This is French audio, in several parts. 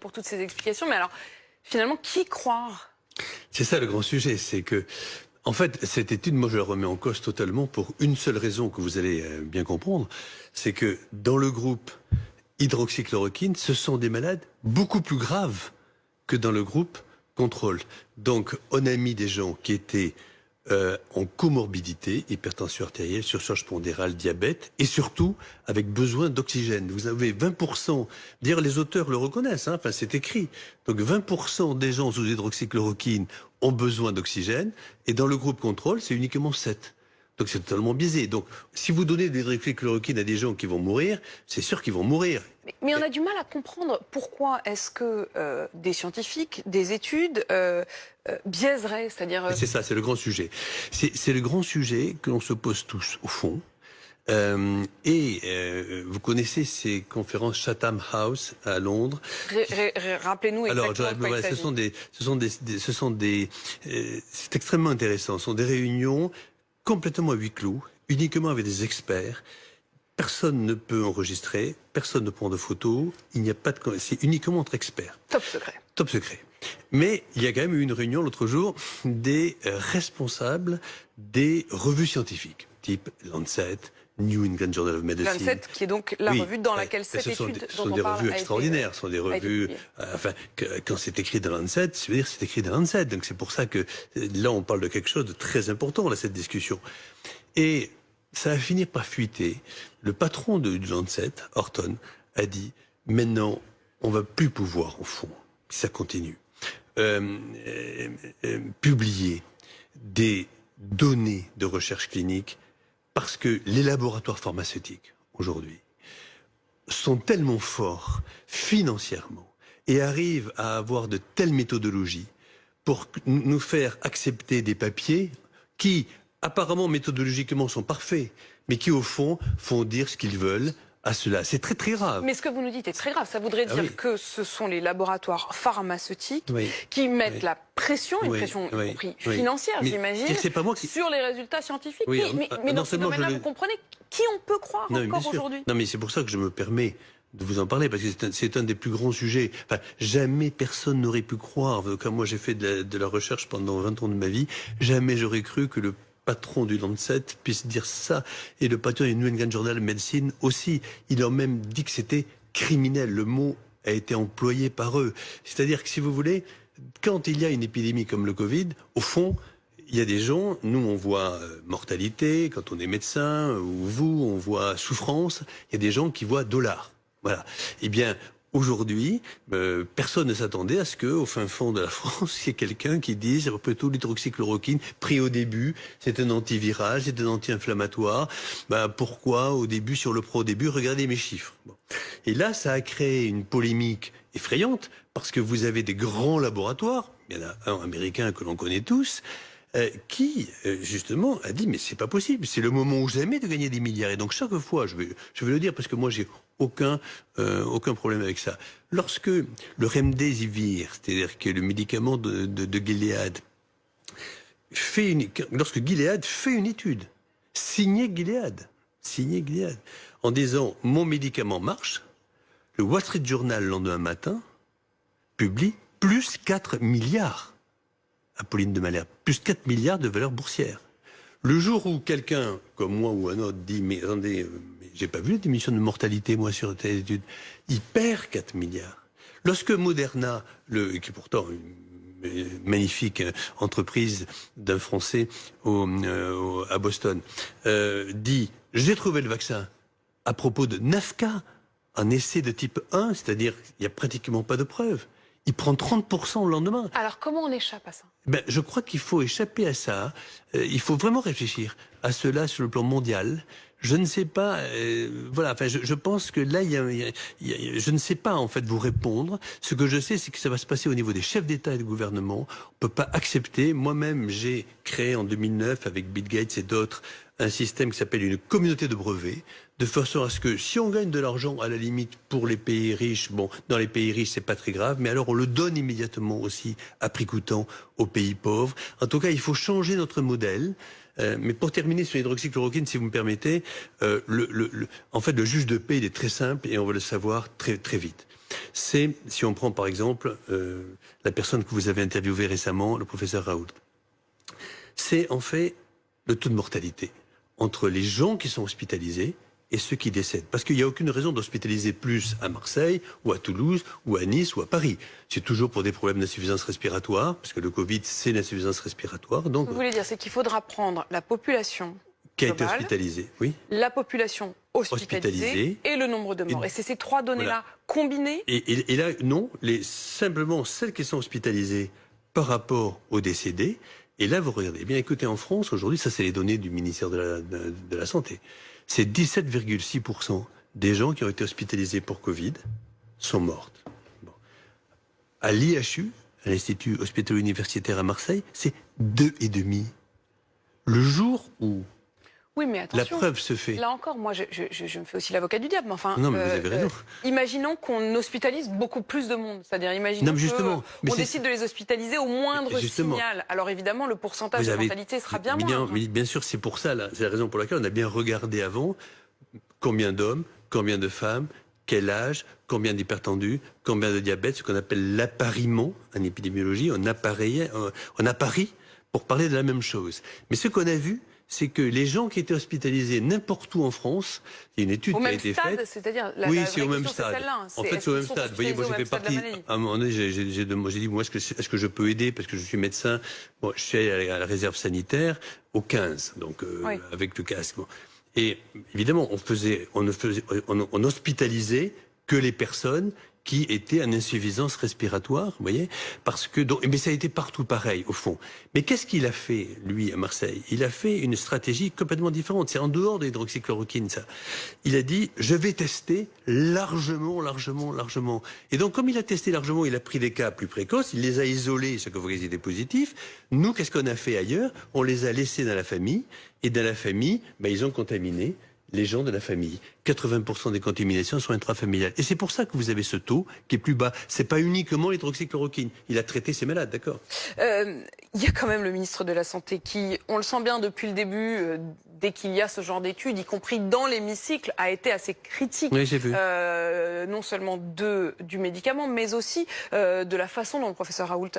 pour toutes ces explications. Mais alors, finalement, qui croire? C'est ça le grand sujet, c'est que, en fait, cette étude, moi je la remets en cause totalement pour une seule raison que vous allez bien comprendre, c'est que dans le groupe hydroxychloroquine, ce sont des malades beaucoup plus graves que dans le groupe contrôle. Donc, on a mis des gens qui étaient en comorbidité, hypertension artérielle, surcharge pondérale, diabète, et surtout avec besoin d'oxygène. Vous avez 20%, d'ailleurs les auteurs le reconnaissent, hein, enfin c'est écrit, donc 20% des gens sous hydroxychloroquine ont besoin d'oxygène, et dans le groupe contrôle, c'est uniquement 7%. Donc c'est totalement biaisé. Donc si vous donnez de l'hydroxychloroquine à des gens qui vont mourir, c'est sûr qu'ils vont mourir. Mais on a du mal à comprendre pourquoi est-ce que des scientifiques, des études biaiseraient, c'est-à-dire... C'est ça, c'est le grand sujet. C'est le grand sujet que l'on se pose tous, au fond. Vous connaissez ces conférences Chatham House à Londres. Rappelez-nous exactement quoi c'est extrêmement intéressant. Ce sont des réunions complètement à huis clos, uniquement avec des experts. Personne ne peut enregistrer, personne ne prend de photos, il n'y a pas de... C'est uniquement entre experts. Top secret. Top secret. Mais il y a quand même eu une réunion l'autre jour des responsables des revues scientifiques, type Lancet, New England Journal of Medicine. Lancet, qui est donc la revue dans laquelle cette étude dont on parle. Ce sont des revues extraordinaires, ce sont des revues... quand c'est écrit dans Lancet, ça veut dire que c'est écrit dans Lancet. Donc c'est pour ça que là, on parle de quelque chose de très important, là, cette discussion. Et ça a fini par fuiter. Le patron du Lancet, Horton, a dit « Maintenant, on va plus pouvoir, au fond, si ça continue, publier des données de recherche clinique parce que les laboratoires pharmaceutiques, aujourd'hui, sont tellement forts financièrement et arrivent à avoir de telles méthodologies pour nous faire accepter des papiers qui, apparemment, méthodologiquement, sont parfaits, mais qui, au fond, font dire ce qu'ils veulent à cela. C'est très, très grave. Mais ce que vous nous dites est très grave. Ça voudrait dire que ce sont les laboratoires pharmaceutiques qui mettent la pression, une pression y compris financière, j'imagine, sur les résultats scientifiques. Mais dans ce domaine-là, vous comprenez qui on peut croire encore aujourd'hui? Non, mais c'est pour ça que je me permets de vous en parler, parce que c'est un des plus grands sujets. Enfin, jamais personne n'aurait pu croire, comme moi j'ai fait de la recherche pendant 20 ans de ma vie, jamais j'aurais cru que le patron du Lancet puisse dire ça, et le patron du New England Journal of Medicine aussi. Il a même dit que c'était criminel. Le mot a été employé par eux. C'est-à-dire que, si vous voulez, quand il y a une épidémie comme le Covid, au fond, il y a des gens, nous on voit mortalité, quand on est médecin, ou vous, on voit souffrance, il y a des gens qui voient dollars. Voilà. Eh bien, aujourd'hui, personne ne s'attendait à ce qu'au fin fond de la France, il y ait quelqu'un qui dise, après tout, l'hydroxychloroquine, pris au début, c'est un antiviral, c'est un anti-inflammatoire. Pourquoi, au début, si on le prend au début, regardez mes chiffres. Bon. Et là, ça a créé une polémique effrayante, parce que vous avez des grands laboratoires, il y en a un américain que l'on connaît tous, qui, justement, a dit, mais c'est pas possible, c'est le moment ou jamais de gagner des milliards. Et donc, chaque fois, je vais le dire, parce que moi, j'ai aucun problème avec ça. Lorsque le Remdesivir, c'est-à-dire que le médicament de Gilead, lorsque Gilead fait une étude, signée Gilead, en disant, mon médicament marche, le Wall Street Journal, le lendemain matin, publie plus 4 milliards. Apolline de Malherbe, plus 4 milliards de valeur boursière. Le jour où quelqu'un, comme moi ou un autre, dit, mais attendez, j'ai pas vu la diminution de mortalité, moi, sur telle étude, il perd 4 milliards. Lorsque Moderna, qui est pourtant une magnifique entreprise d'un Français à Boston, dit, j'ai trouvé le vaccin à propos de 9 cas, un essai de type 1, c'est-à-dire il n'y a pratiquement pas de preuves. Il prend 30% le lendemain. Alors, comment on échappe à ça? Je crois qu'il faut échapper à ça. Il faut vraiment réfléchir à cela sur le plan mondial. Je ne sais pas, voilà, enfin, je pense que là, je ne sais pas, en fait, vous répondre. Ce que je sais, c'est que ça va se passer au niveau des chefs d'État et de gouvernement. On peut pas accepter. Moi-même, j'ai créé en 2009, avec Bill Gates et d'autres, un système qui s'appelle une communauté de brevets, de façon à ce que si on gagne de l'argent, à la limite, pour les pays riches, bon, dans les pays riches, c'est pas très grave, mais alors on le donne immédiatement aussi, à prix coûtant, aux pays pauvres. En tout cas, il faut changer notre modèle. Mais pour terminer sur l'hydroxychloroquine, si vous me permettez, en fait, le juge de paix, il est très simple et on va le savoir très, très vite. C'est, si on prend par exemple la personne que vous avez interviewée récemment, le professeur Raoult, c'est en fait le taux de mortalité entre les gens qui sont hospitalisés et ceux qui décèdent. Parce qu'il n'y a aucune raison d'hospitaliser plus à Marseille, ou à Toulouse, ou à Nice, ou à Paris. C'est toujours pour des problèmes d'insuffisance respiratoire, parce que le Covid, c'est l'insuffisance respiratoire. Donc, ce que vous voulez dire, c'est qu'il faudra prendre la population qui a été hospitalisée, oui. La population hospitalisée et le nombre de morts. Et c'est ces trois données-là combinées. Et là, non, simplement celles qui sont hospitalisées par rapport aux décédés. Et là, vous regardez. Eh bien, écoutez, en France, aujourd'hui, ça, c'est les données du ministère de la Santé. C'est 17,6% des gens qui ont été hospitalisés pour Covid sont mortes. Bon. À l'IHU, à l'Institut hospitalo-universitaire à Marseille, c'est 2,5%. Le jour où oui, mais attention, la preuve se fait. Là encore, moi, je me fais aussi l'avocat du diable. Mais enfin, non, mais vous avez raison. Imaginons qu'on hospitalise beaucoup plus de monde. C'est-à-dire, imaginons qu'on décide de les hospitaliser au moindre signal. Alors évidemment, le pourcentage de mortalité sera bien moindre. Bien sûr, c'est pour ça, c'est la raison pour laquelle on a bien regardé avant combien d'hommes, combien de femmes, quel âge, combien d'hypertendus, combien de diabète, ce qu'on appelle l'appariement en épidémiologie. On apparie pour parler de la même chose. Mais ce qu'on a vu, c'est que les gens qui étaient hospitalisés n'importe où en France, il y a une étude qui a été faite. C'est-à-dire oui, c'est au même stade. En fait, c'est au même stade. Vous voyez, moi, j'ai fait partie. À un moment donné, j'ai dit, moi, est-ce que je peux aider parce que je suis médecin. Bon, je suis allé à la réserve sanitaire au 15, donc avec le casque. Bon. Et évidemment, on hospitalisait que les personnes qui étaient en insuffisance respiratoire, vous voyez, parce que mais ça a été partout pareil au fond. Mais qu'est-ce qu'il a fait lui à Marseille? Il a fait une stratégie complètement différente. C'est en dehors de l'hydroxychloroquine, ça. Il a dit je vais tester largement. Et donc comme il a testé largement, il a pris des cas plus précoces, il les a isolés, ce que vous voyez étaient positifs. Nous, qu'est-ce qu'on a fait ailleurs? On les a laissés dans la famille, et dans la famille, ils ont contaminé les gens de la famille. 80% des contaminations sont intrafamiliales. Et c'est pour ça que vous avez ce taux qui est plus bas. C'est pas uniquement l'hydroxychloroquine. Il a traité ces malades, d'accord. Il y a quand même le ministre de la Santé qui, on le sent bien depuis le début, dès qu'il y a ce genre d'études, y compris dans l'hémicycle, a été assez critique. Oui, j'ai vu. Non seulement du médicament, mais aussi de la façon dont le professeur Raoult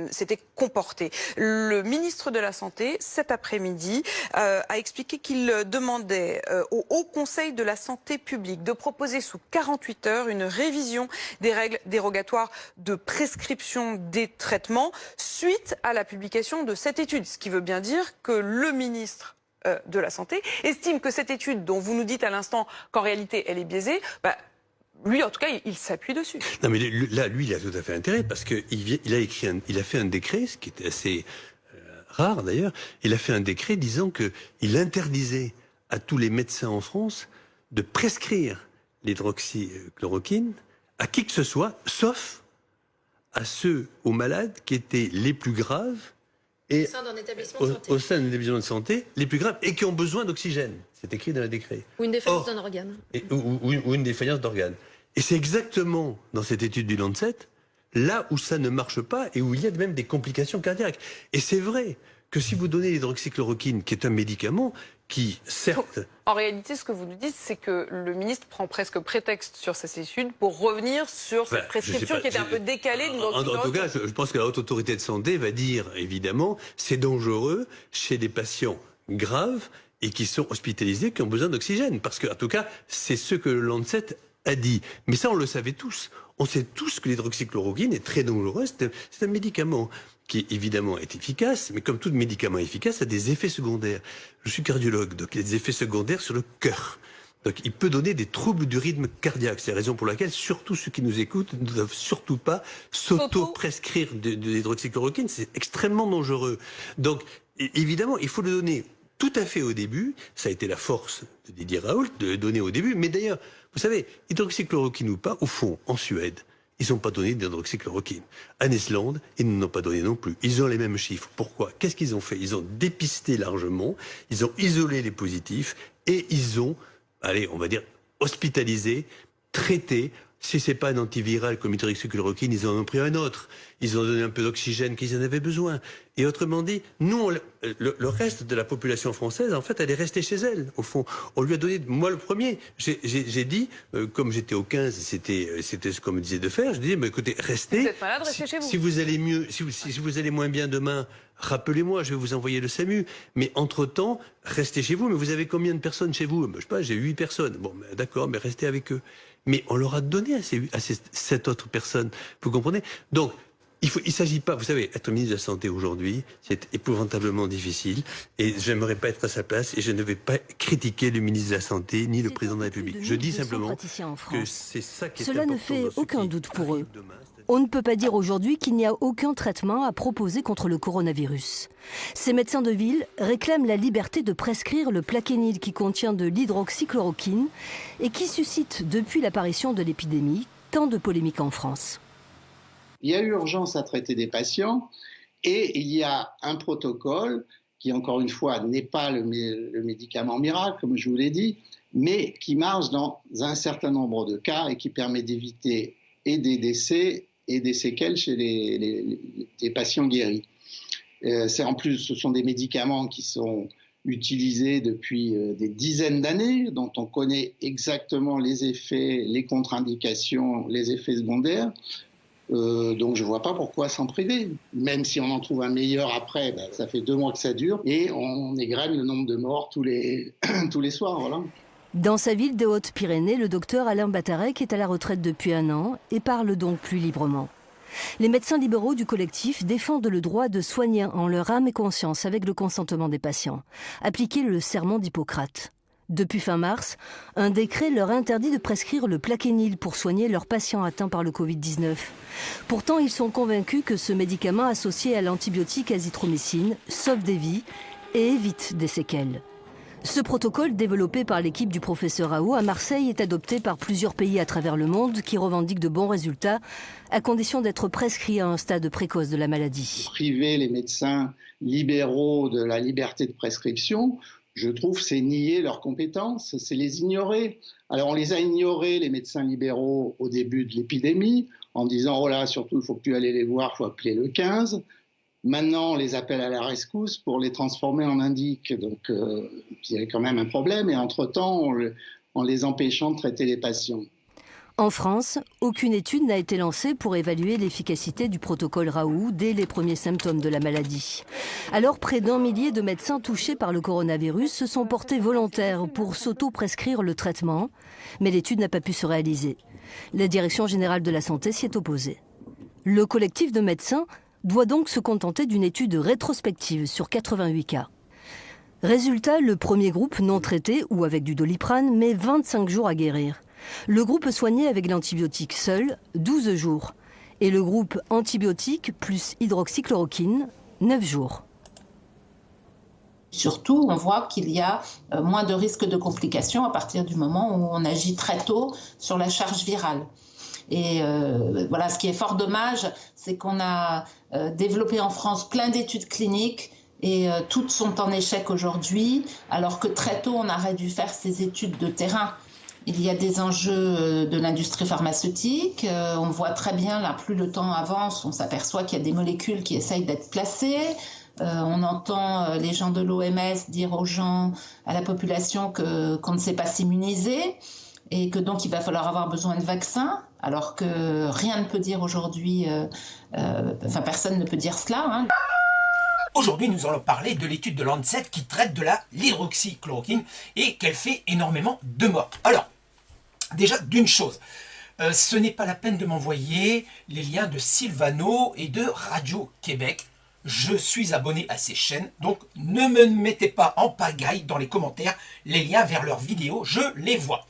s'était comporté. Le ministre de la Santé, cet après-midi, a expliqué qu'il demandait au Haut Conseil de la Santé publique de proposer sous 48 heures une révision des règles dérogatoires de prescription des traitements suite à la publication de cette étude. Ce qui veut bien dire que le ministre de la Santé estime que cette étude, dont vous nous dites à l'instant qu'en réalité elle est biaisée, lui, en tout cas, il s'appuie dessus. Non, mais là, lui, il a tout à fait intérêt parce qu'il a fait un décret, ce qui était assez rare d'ailleurs. Il a fait un décret disant qu'il interdisait à tous les médecins en France de prescrire l'hydroxychloroquine à qui que ce soit, sauf aux malades qui étaient les plus graves et au sein d'un établissement de santé, les plus graves et qui ont besoin d'oxygène. C'est écrit dans le décret. Ou une défaillance d'un organe. Ou une défaillance d'organe. Et c'est exactement dans cette étude du Lancet, là où ça ne marche pas et où il y a même des complications cardiaques. Et c'est vrai que si vous donnez l'hydroxychloroquine, qui est un médicament qui, certes... En réalité, ce que vous nous dites, c'est que le ministre prend presque prétexte sur cette étude pour revenir sur cette prescription qui était un peu décalée. En tout cas, je pense que la Haute Autorité de Santé va dire, évidemment, c'est dangereux chez des patients graves et qui sont hospitalisés, qui ont besoin d'oxygène. Parce que, en tout cas, c'est ce que le Lancet a dit. Mais ça, on le savait tous. On sait tous que l'hydroxychloroquine est très dangereuse. C'est un médicament qui, évidemment, est efficace, mais comme tout médicament efficace, a des effets secondaires. Je suis cardiologue, donc il y a des effets secondaires sur le cœur. Donc il peut donner des troubles du rythme cardiaque. C'est la raison pour laquelle, surtout ceux qui nous écoutent, ne doivent surtout pas s'auto-prescrire de l'hydroxychloroquine. C'est extrêmement dangereux. Donc, évidemment, il faut le donner tout à fait au début. Ça a été la force de Didier Raoult de le donner au début. Mais d'ailleurs, vous savez, hydroxychloroquine ou pas, au fond, en Suède, ils n'ont pas donné d'hydroxychloroquine. En Islande, ils n'en ont pas donné non plus. Ils ont les mêmes chiffres. Pourquoi? Qu'est-ce qu'ils ont fait? Ils ont dépisté largement, ils ont isolé les positifs et ils ont, allez, on va dire, hospitalisé, traité Si c'est pas un antiviral comme l'hydroxychloroquine, ils en ont pris un autre. Ils ont donné un peu d'oxygène qu'ils en avaient besoin. Et autrement dit, nous, le reste de la population française, en fait, elle est restée chez elle. Au fond, on lui a donné, moi le premier, j'ai dit, comme j'étais au 15, c'était ce qu'on me disait de faire. Je disais, mais écoutez, restez. Si vous êtes malade, restez chez vous. Si vous allez mieux, si vous allez moins bien demain, rappelez-moi, je vais vous envoyer le SAMU. Mais entre-temps, restez chez vous. Mais vous avez combien de personnes chez vous? Je sais pas, j'ai 8 personnes. Bon, d'accord, mais restez avec eux. Mais on leur a donné à ces 7 autres personnes. Vous comprenez? Donc, il ne s'agit pas, vous savez, être ministre de la Santé aujourd'hui, c'est épouvantablement difficile. Et j'aimerais pas être à sa place et je ne vais pas critiquer le ministre de la Santé ni le président de la République. Je dis simplement que c'est ça qui est Cela ne fait aucun doute pour eux. On ne peut pas dire aujourd'hui qu'il n'y a aucun traitement à proposer contre le coronavirus. Ces médecins de ville réclament la liberté de prescrire le Plaquenil qui contient de l'hydroxychloroquine et qui suscite, depuis l'apparition de l'épidémie, tant de polémiques en France. Il y a urgence à traiter des patients et il y a un protocole qui, encore une fois, n'est pas le médicament miracle, comme je vous l'ai dit, mais qui marche dans un certain nombre de cas et qui permet d'éviter et des décès et des séquelles chez les patients guéris. En plus, ce sont des médicaments qui sont utilisés depuis des dizaines d'années, dont on connaît exactement les effets, les contre-indications, les effets secondaires. Donc je ne vois pas pourquoi s'en priver. Même si on en trouve un meilleur après, ça fait 2 mois que ça dure et on égrène le nombre de morts tous les soirs. Voilà. Dans sa ville des Hautes-Pyrénées, le docteur Alain Batarec est à la retraite depuis 1 an et parle donc plus librement. Les médecins libéraux du collectif défendent le droit de soigner en leur âme et conscience avec le consentement des patients. Appliquer le serment d'Hippocrate. Depuis fin mars, un décret leur interdit de prescrire le Plaquenil pour soigner leurs patients atteints par le Covid-19. Pourtant, ils sont convaincus que ce médicament associé à l'antibiotique azithromycine sauve des vies et évite des séquelles. Ce protocole, développé par l'équipe du professeur Raoult à Marseille, est adopté par plusieurs pays à travers le monde qui revendiquent de bons résultats, à condition d'être prescrit à un stade précoce de la maladie. Priver les médecins libéraux de la liberté de prescription, je trouve, c'est nier leurs compétences, c'est les ignorer. Alors on les a ignorés, les médecins libéraux, au début de l'épidémie, en disant « Oh là, surtout, il ne faut plus aller les voir, il faut appeler le 15 ». Maintenant, on les appelle à la rescousse pour les transformer en indiques. Donc, il y a quand même un problème. Et entre-temps, en les empêchant de traiter les patients. En France, aucune étude n'a été lancée pour évaluer l'efficacité du protocole Raoult dès les premiers symptômes de la maladie. Alors, près d'1 millier de médecins touchés par le coronavirus se sont portés volontaires pour s'auto-prescrire le traitement. Mais l'étude n'a pas pu se réaliser. La Direction générale de la santé s'y est opposée. Le collectif de médecins doit donc se contenter d'une étude rétrospective sur 88 cas. Résultat, le premier groupe non traité ou avec du Doliprane met 25 jours à guérir. Le groupe soigné avec l'antibiotique seul, 12 jours. Et le groupe antibiotique plus hydroxychloroquine, 9 jours. Surtout, on voit qu'il y a moins de risques de complications à partir du moment où on agit très tôt sur la charge virale. Et voilà, ce qui est fort dommage, c'est qu'on a développé en France plein d'études cliniques et toutes sont en échec aujourd'hui, alors que très tôt, on aurait dû faire ces études de terrain. Il y a des enjeux de l'industrie pharmaceutique. On voit très bien, là, plus le temps avance, on s'aperçoit qu'il y a des molécules qui essayent d'être placées. On entend les gens de l'OMS dire aux gens, à la population, qu'on ne sait pas s'immuniser. Et que donc il va falloir avoir besoin de vaccins, alors que rien ne peut dire aujourd'hui, personne ne peut dire cela. Hein. Aujourd'hui, nous allons parler de l'étude de Lancet qui traite de l'hydroxychloroquine et qu'elle fait énormément de morts. Alors, déjà, d'une chose, ce n'est pas la peine de m'envoyer les liens de Sylvano et de Radio-Québec. Je suis abonné à ces chaînes, donc ne me mettez pas en pagaille dans les commentaires les liens vers leurs vidéos, je les vois.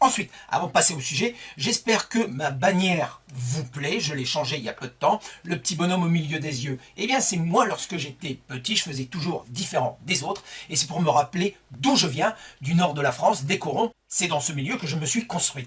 Ensuite, avant de passer au sujet, j'espère que ma bannière vous plaît. Je l'ai changée il y a peu de temps. Le petit bonhomme au milieu des yeux, eh bien c'est moi lorsque j'étais petit, je faisais toujours différent des autres. Et c'est pour me rappeler d'où je viens, du nord de la France, des Corons. C'est dans ce milieu que je me suis construit.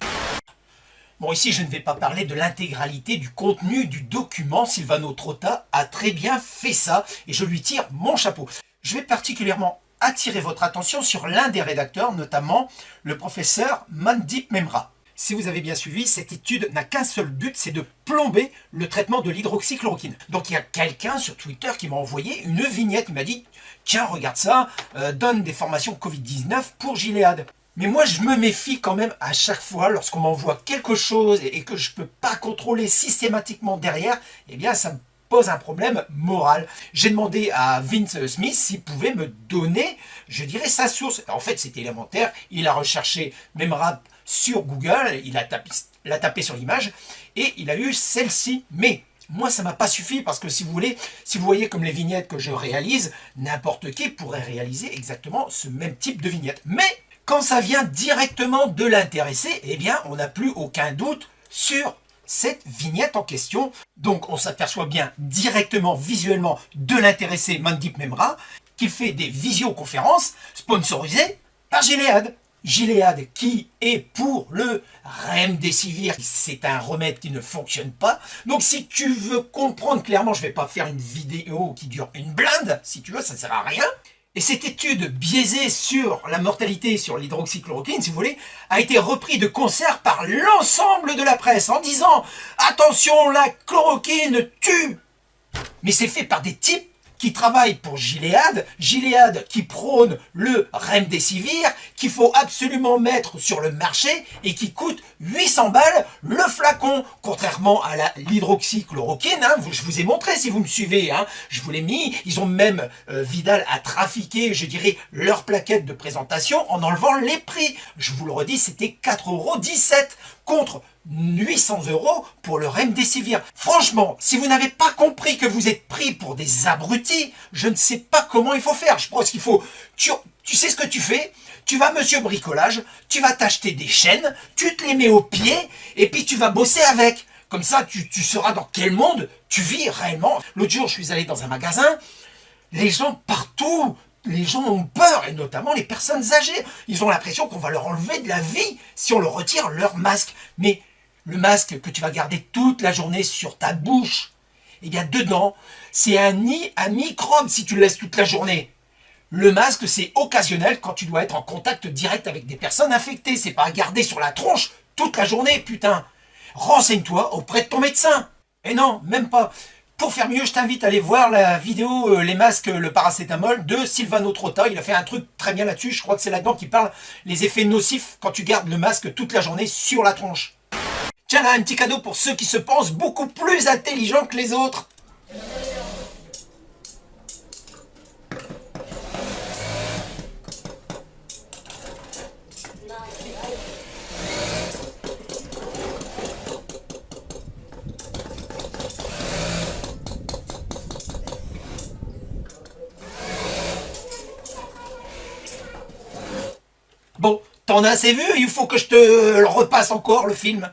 Bon, ici, je ne vais pas parler de l'intégralité du contenu du document. Sylvano Trotta a très bien fait ça et je lui tire mon chapeau. Je vais particulièrement attirer votre attention sur l'un des rédacteurs, notamment le professeur Mandip Memra. Si vous avez bien suivi, cette étude n'a qu'un seul but, c'est de plomber le traitement de l'hydroxychloroquine. Donc il y a quelqu'un sur Twitter qui m'a envoyé une vignette, il m'a dit « Tiens, regarde ça, donne des formations Covid-19 pour Gilead ». Mais moi, je me méfie quand même à chaque fois lorsqu'on m'envoie quelque chose et que je ne peux pas contrôler systématiquement derrière, eh bien ça me pose un problème moral. J'ai demandé à Vince Smith s'il pouvait me donner, je dirais, sa source. En fait, c'était élémentaire. Il a recherché Memra sur Google, il l'a tapé sur l'image et il a eu celle-ci. Mais moi, ça m'a pas suffi parce que si vous voyez comme les vignettes que je réalise, n'importe qui pourrait réaliser exactement ce même type de vignette. Mais quand ça vient directement de l'intéressé, eh bien, on n'a plus aucun doute sur cette vignette en question. Donc on s'aperçoit bien directement, visuellement, de l'intéressé Mandip Memra, qui fait des visioconférences sponsorisées par Gilead. Gilead qui est pour le Remdesivir, c'est un remède qui ne fonctionne pas. Donc si tu veux comprendre clairement, je ne vais pas faire une vidéo qui dure une blinde, si tu veux, ça ne sert à rien. Et cette étude biaisée sur la mortalité sur l'hydroxychloroquine, si vous voulez, a été reprise de concert par l'ensemble de la presse en disant « Attention, la chloroquine tue !» Mais c'est fait par des types qui travaillent pour Gilead, Gilead qui prône le Remdesivir, qu'il faut absolument mettre sur le marché et qui coûte 800 balles le flacon, contrairement à l'hydroxychloroquine, hein, je vous ai montré si vous me suivez, hein, je vous l'ai mis, ils ont même, Vidal a trafiqué, je dirais, leur plaquette de présentation en enlevant les prix. Je vous le redis, c'était 4,17 € contre 800 € pour le Remdesivir. Franchement, si vous n'avez pas compris que vous êtes pris pour des abrutis, je ne sais pas comment il faut faire. Je pense qu'il faut... Tu sais ce que tu fais? Tu vas, monsieur bricolage, tu vas t'acheter des chaînes, tu te les mets aux pieds, et puis tu vas bosser avec. Comme ça, tu sauras dans quel monde tu vis réellement. L'autre jour, je suis allé dans un magasin, les gens partout... Les gens ont peur, et notamment les personnes âgées. Ils ont l'impression qu'on va leur enlever de la vie si on leur retire leur masque. Mais le masque que tu vas garder toute la journée sur ta bouche, eh bien dedans, c'est un nid à microbes si tu le laisses toute la journée. Le masque, c'est occasionnel quand tu dois être en contact direct avec des personnes infectées. C'est pas à garder sur la tronche toute la journée, putain. Renseigne-toi auprès de ton médecin. Et non, même pas. Pour faire mieux, je t'invite à aller voir la vidéo Les masques, le paracétamol de Silvano Trotta. Il a fait un truc très bien là-dessus. Je crois que c'est là-dedans qu'il parle les effets nocifs quand tu gardes le masque toute la journée sur la tronche. Tiens là, un petit cadeau pour ceux qui se pensent beaucoup plus intelligents que les autres. Bon, t'en as assez vu, il faut que je te le repasse encore, le film.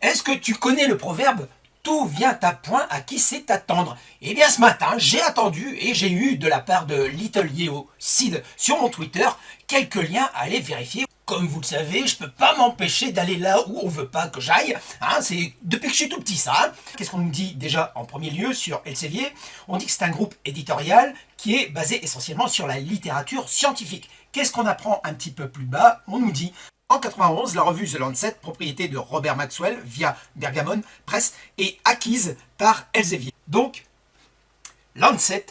Est-ce que tu connais le proverbe « Tout vient à point à qui sait attendre » Eh bien ce matin, j'ai attendu et j'ai eu de la part de Little Yeo Sid sur mon Twitter quelques liens à aller vérifier. Comme vous le savez, je peux pas m'empêcher d'aller là où on veut pas que j'aille. Hein, c'est depuis que je suis tout petit ça. Hein. Qu'est-ce qu'on nous dit déjà en premier lieu sur Elsevier? On dit que c'est un groupe éditorial qui est basé essentiellement sur la littérature scientifique. Qu'est-ce qu'on apprend un petit peu plus bas? On nous dit en 91, la revue The Lancet, propriété de Robert Maxwell via Bergamon Press, est acquise par Elsevier. Donc, Lancet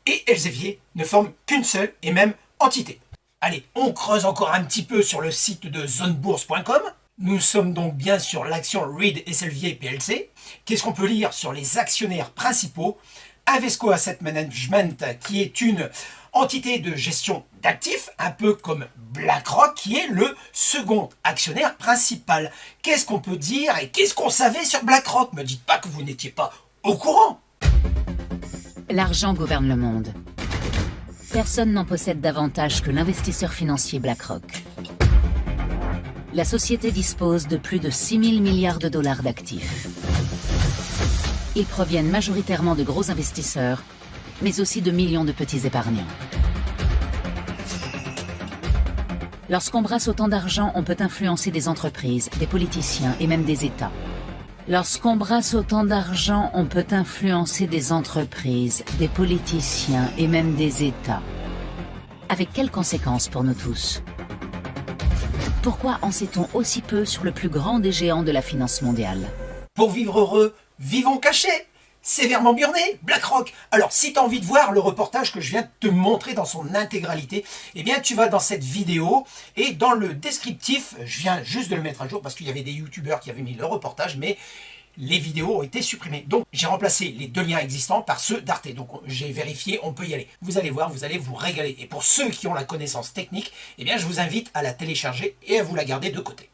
et Elsevier ne forment qu'une seule et même entité. Allez, on creuse encore un petit peu sur le site de zonebourse.com. Nous sommes donc bien sur l'action Reed Elsevier PLC. Qu'est-ce qu'on peut lire sur les actionnaires principaux? Invesco Asset Management, qui est une entité de gestion d'actifs, un peu comme BlackRock, qui est le second actionnaire principal. Qu'est-ce qu'on peut dire et qu'est-ce qu'on savait sur BlackRock? Me dites pas que vous n'étiez pas au courant. L'argent gouverne le monde. Personne n'en possède davantage que l'investisseur financier BlackRock. La société dispose de plus de 6 000 milliards de dollars d'actifs. Ils proviennent majoritairement de gros investisseurs, mais aussi de millions de petits épargnants. Lorsqu'on brasse autant d'argent, on peut influencer des entreprises, des politiciens et même des États. Lorsqu'on brasse autant d'argent, on peut influencer des entreprises, des politiciens et même des États. Avec quelles conséquences pour nous tous? Pourquoi en sait-on aussi peu sur le plus grand des géants de la finance mondiale? Pour vivre heureux, vivons cachés. Sévèrement burné, BlackRock. Alors, si tu as envie de voir le reportage que je viens de te montrer dans son intégralité, eh bien, tu vas dans cette vidéo et dans le descriptif, je viens juste de le mettre à jour parce qu'il y avait des youtubeurs qui avaient mis le reportage, mais les vidéos ont été supprimées. Donc, j'ai remplacé les 2 liens existants par ceux d'Arte. Donc, j'ai vérifié, on peut y aller. Vous allez voir, vous allez vous régaler. Et pour ceux qui ont la connaissance technique, eh bien, je vous invite à la télécharger et à vous la garder de côté.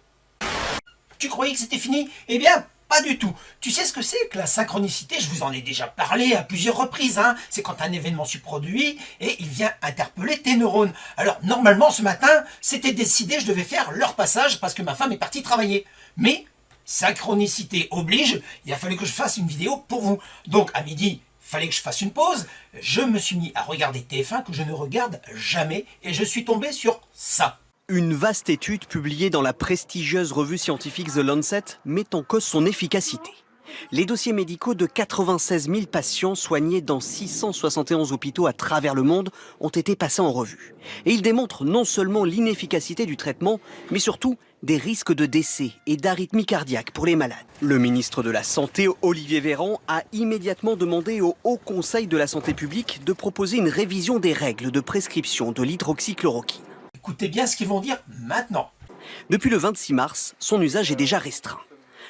Tu croyais que c'était fini? Eh bien, pas du tout. Tu sais ce que c'est que la synchronicité? Je vous en ai déjà parlé à plusieurs reprises. C'est quand un événement se produit et il vient interpeller tes neurones. Alors, normalement, ce matin, c'était décidé, je devais faire leur passage parce que ma femme est partie travailler. Mais, synchronicité oblige, il a fallu que je fasse une vidéo pour vous. Donc, à midi, il fallait que je fasse une pause. Je me suis mis à regarder TF1 que je ne regarde jamais et je suis tombé sur ça. Une vaste étude publiée dans la prestigieuse revue scientifique The Lancet met en cause son efficacité. Les dossiers médicaux de 96 000 patients soignés dans 671 hôpitaux à travers le monde ont été passés en revue. Et ils démontrent non seulement l'inefficacité du traitement, mais surtout des risques de décès et d'arythmie cardiaque pour les malades. Le ministre de la Santé, Olivier Véran, a immédiatement demandé au Haut Conseil de la Santé publique de proposer une révision des règles de prescription de l'hydroxychloroquine. Écoutez bien ce qu'ils vont dire maintenant. Depuis le 26 mars, son usage est déjà restreint.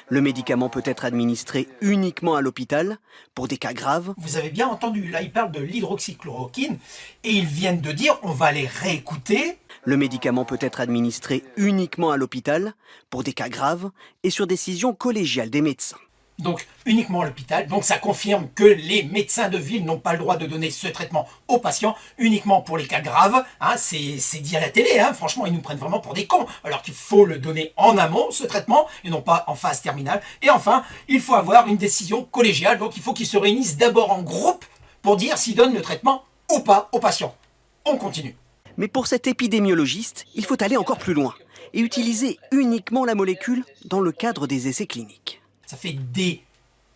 Le médicament peut être administré uniquement à l'hôpital pour des cas graves. Vous avez bien entendu, là ils parlent de l'hydroxychloroquine et ils viennent de dire, on va les réécouter. Le médicament peut être administré uniquement à l'hôpital pour des cas graves et sur décision collégiale des médecins. Donc uniquement à l'hôpital, donc ça confirme que les médecins de ville n'ont pas le droit de donner ce traitement aux patients, uniquement pour les cas graves, c'est dit à la télé, franchement ils nous prennent vraiment pour des cons, alors qu'il faut le donner en amont, ce traitement, et non pas en phase terminale. Et enfin, il faut avoir une décision collégiale, donc il faut qu'ils se réunissent d'abord en groupe pour dire s'ils donnent le traitement ou pas aux patients. On continue. Mais pour cet épidémiologiste, il faut aller encore plus loin et utiliser uniquement la molécule dans le cadre des essais cliniques. Ça fait des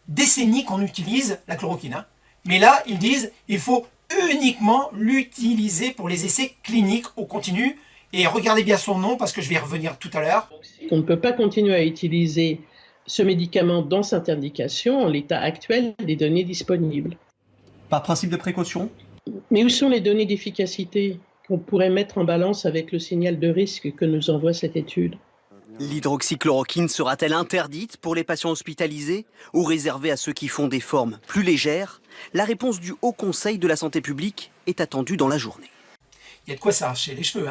décennies qu'on utilise la chloroquine. Mais là, ils disent il faut uniquement l'utiliser pour les essais cliniques au continu. Et regardez bien son nom parce que je vais y revenir tout à l'heure. On ne peut pas continuer à utiliser ce médicament dans cette indication en l'état actuel des données disponibles. Par principe de précaution? Mais où sont les données d'efficacité qu'on pourrait mettre en balance avec le signal de risque que nous envoie cette étude? L'hydroxychloroquine sera-t-elle interdite pour les patients hospitalisés ou réservée à ceux qui font des formes plus légères? La réponse du Haut Conseil de la Santé publique est attendue dans la journée. Il y a de quoi s'arracher les cheveux.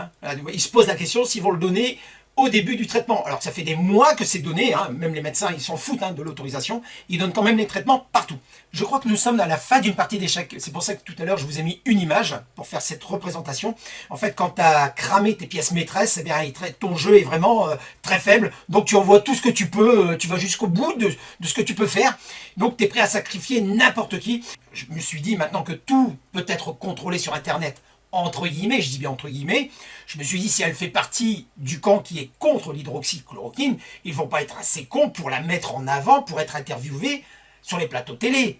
Ils se posent la question s'ils vont le donner au début du traitement. Alors ça fait des mois que c'est donné, même les médecins ils s'en foutent de l'autorisation, ils donnent quand même les traitements partout. Je crois que nous sommes à la fin d'une partie d'échec, c'est pour ça que tout à l'heure je vous ai mis une image pour faire cette représentation. En fait quand tu as cramé tes pièces maîtresses, eh bien, ton jeu est vraiment très faible, donc tu envoies tout ce que tu peux, tu vas jusqu'au bout de ce que tu peux faire, donc tu es prêt à sacrifier n'importe qui. Je me suis dit maintenant que tout peut être contrôlé sur internet, entre guillemets, je dis bien entre guillemets, je me suis dit si elle fait partie du camp qui est contre l'hydroxychloroquine, ils vont pas être assez cons pour la mettre en avant, pour être interviewés sur les plateaux télé.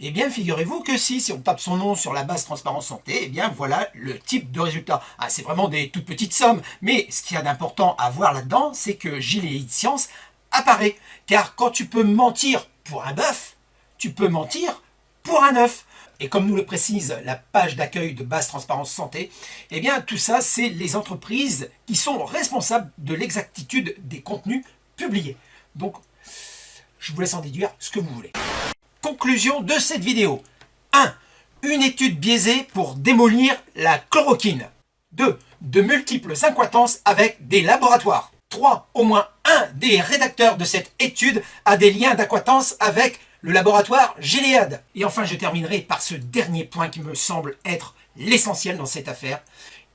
Eh bien, figurez-vous que si on tape son nom sur la base Transparence Santé, eh bien voilà le type de résultat. C'est vraiment des toutes petites sommes, mais ce qu'il y a d'important à voir là-dedans, c'est que Gilead Sciences apparaît. Car quand tu peux mentir pour un bœuf, tu peux mentir pour un œuf. Et comme nous le précise la page d'accueil de Base Transparence Santé, eh bien tout ça, c'est les entreprises qui sont responsables de l'exactitude des contenus publiés. Donc, je vous laisse en déduire ce que vous voulez. Conclusion de cette vidéo. 1. Une étude biaisée pour démolir la chloroquine. 2. De multiples incohérences avec des laboratoires. 3. Au moins un des rédacteurs de cette étude a des liens d'acquaintance avec le laboratoire Gilead. Et enfin, je terminerai par ce dernier point qui me semble être l'essentiel dans cette affaire.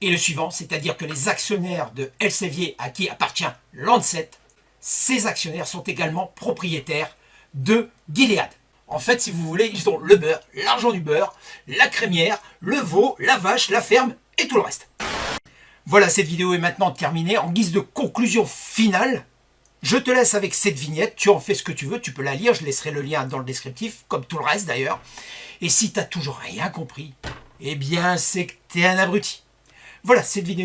Et le suivant, c'est-à-dire que les actionnaires de Elsevier, à qui appartient Lancet, ces actionnaires sont également propriétaires de Gilead. En fait, si vous voulez, ils ont le beurre, l'argent du beurre, la crémière, le veau, la vache, la ferme et tout le reste. Voilà, cette vidéo est maintenant terminée. En guise de conclusion finale, je te laisse avec cette vignette, tu en fais ce que tu veux, tu peux la lire, je laisserai le lien dans le descriptif, comme tout le reste d'ailleurs. Et si tu n'as toujours rien compris, eh bien c'est que tu es un abruti. Voilà, cette vidéo